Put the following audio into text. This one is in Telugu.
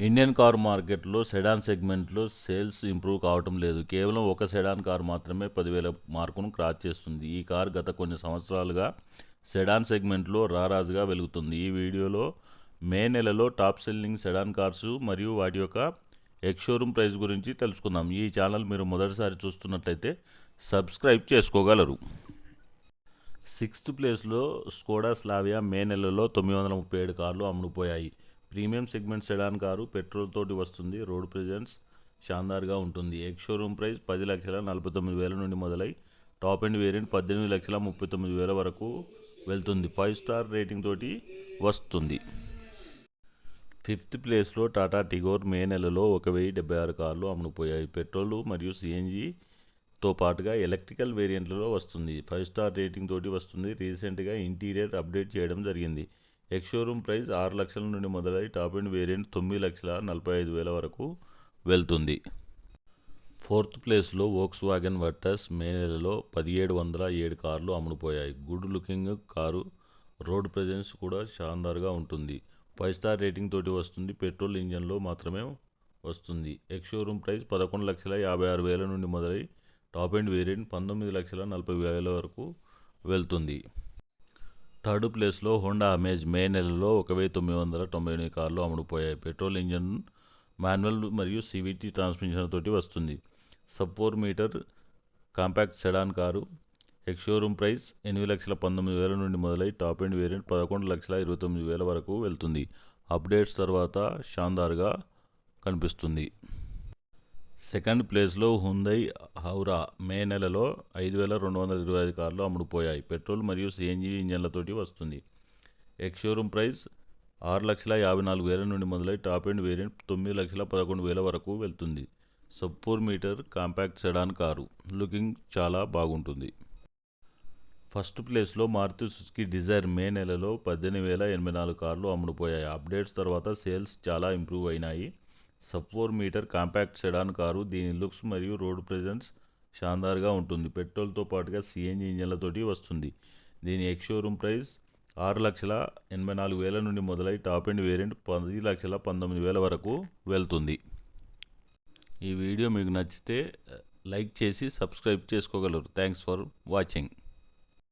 ఇండియన్ కారు మార్కెట్లో సెడాన్ సెగ్మెంట్లో సేల్స్ ఇంప్రూవ్ కావటం లేదు. కేవలం ఒక సెడాన్ కారు మాత్రమే 10,000 మార్కును క్రాస్ చేస్తుంది. ఈ కారు గత కొన్ని సంవత్సరాలుగా సెడాన్ సెగ్మెంట్లో రారాజుగా వెలుగుతుంది. ఈ వీడియోలో మే నెలలో టాప్ సెల్లింగ్ సెడాన్ కార్స్ మరియు వాటి యొక్క ఎక్స్ షోరూమ్ ప్రైస్ గురించి తెలుసుకుందాం. ఈ ఛానల్ మీరు మొదటిసారి చూస్తున్నట్లయితే సబ్స్క్రైబ్ చేసుకోగలరు. 6th ప్లేస్లో స్కోడా స్లావియా మే నెలలో 937 కార్లు అమ్ముడుపోయాయి. Premium segment sedan car petrol తోటి వస్తుంది. రోడ్ ప్రెజెన్స్ షాన్దార్గా ఉంటుంది. ఎక్స్ షోరూమ్ ప్రైస్ 10,49,000 నుండి మొదలై టాప్ ఎండ్ వేరియంట్ 18,39,000 వరకు వెళ్తుంది. 5 స్టార్ రేటింగ్ తోటి వస్తుంది. 5th ప్లేస్లో టాటా టిగోర్ మే నెలలో 1,076 కార్లు అమ్ముడుపోయాయి. పెట్రోల్ మరియు సిఎన్జితో పాటుగా ఎలక్ట్రికల్ వేరియంట్లలో వస్తుంది. 5 స్టార్ రేటింగ్ తోటి వస్తుంది. రీసెంట్గా ఇంటీరియర్ అప్డేట్ చేయడం జరిగింది. ఎక్స్ షోరూమ్ ప్రైస్ 6 లక్షల నుండి మొదలై టాప్ ఎండ్ వేరియంట్ 9,45,000 వరకు వెళ్తుంది. 4th ప్లేస్లో వోక్స్ వ్యాగన్ వర్టస్ మే నెలలో 1,707 కార్లు అమ్ముడుపోయాయి. Good looking car, road presence కూడా షాన్దార్గా ఉంటుంది. 5 స్టార్ రేటింగ్ తోటి వస్తుంది. పెట్రోల్ ఇంజన్లో మాత్రమే వస్తుంది. ఎక్స్ షోరూమ్ ప్రైస్ 11,56,000 నుండి మొదలై టాప్ ఎండ్ వేరియంట్ 19,40,000 వరకు వెళ్తుంది. 3rd ప్లేస్లో హోండా అమేజ్ మే నెలలో 1,998 కార్లు అమ్ముడుపోయాయి. పెట్రోల్ ఇంజన్, మాన్యువల్ మరియు సివిటి ట్రాన్స్మిషన్ తోటి వస్తుంది. Sub 4 metre compact sedan car. Ex showroom price 8,19,000 నుండి మొదలై టాప్ ఎండ్ వేరియంట్ 11,29,000 వరకు వెళ్తుంది. అప్డేట్స్ తర్వాత షాన్దార్గా కనిపిస్తుంది. 2nd ప్లేస్లో హ్యుందై హౌరా మే నెలలో 5,225 కార్లు అమ్ముడుపోయాయి. పెట్రోల్ మరియు సిఎన్జి ఇంజన్లతోటి వస్తుంది. ఎక్స్ షోరూమ్ ప్రైస్ 6,54,000 నుండి మొదలై టాప్ ఎండ్ వేరియంట్ 9,11,000 వరకు వెళ్తుంది. Sub 4 metre compact sedan car. Looking చాలా బాగుంటుంది. 1st ప్లేస్లో మారుతి సుజుకి డిజైర్ మే నెలలో 18,084 కార్లు అమ్ముడుపోయాయి. అప్డేట్స్ తర్వాత సేల్స్ చాలా ఇంప్రూవ్ అయినాయి. Sub 4 metre compact sedan car. దీని లుక్స్ మరియు రోడ్ ప్రెజెన్స్ షాన్దార్గా ఉంటుంది. పెట్రోల్తో పాటుగా సిఎన్జి ఇంజన్లతోటి వస్తుంది. దీని ఎక్స్ షోరూమ్ ప్రైస్ 6,84,000 నుండి మొదలై టాప్ ఎండ్ వేరియంట్ 10,19,000 వరకు వెళ్తుంది. ఈ వీడియో మీకు నచ్చితే లైక్ చేసి సబ్స్క్రైబ్ చేసుకోగలరు. Thanks for watching.